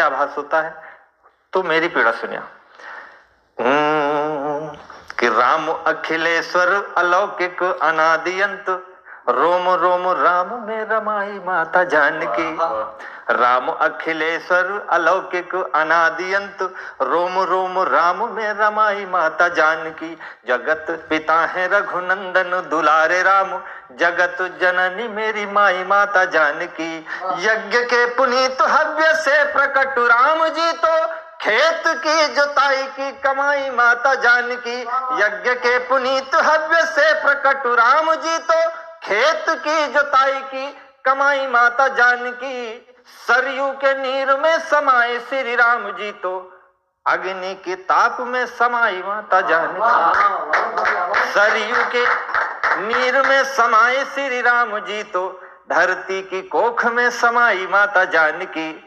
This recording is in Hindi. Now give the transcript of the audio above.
आभास होता है। तो मेरी पीड़ा सुनिया कि राम अखिलेश्वर अलौकिक अनादियंत, रोम रोम राम में रमाई माता जानकी। राम अखिलेश्वर अलौकिक अनादियंत, रोम रोम राम में रमाई माता जानकी। जगत पिता है रघुनंदन दुलारे राम, जगत जननी मेरी माई माता जानकी। यज्ञ के पुनीत हव्य से प्रकट राम जी तो, खेत की जुताई की कमाई माता जानकी। यज्ञ के पुनीत हव्य से प्रकट राम जी तो, खेत की जुताई की कमाई माता जानकी। सरयू के नीर में समाये श्री राम जी तो, अग्नि की ताप में समाई माता जानकी। सरयू के नीर में समाये श्री राम जी तो, धरती की कोख में समाई माता जानकी।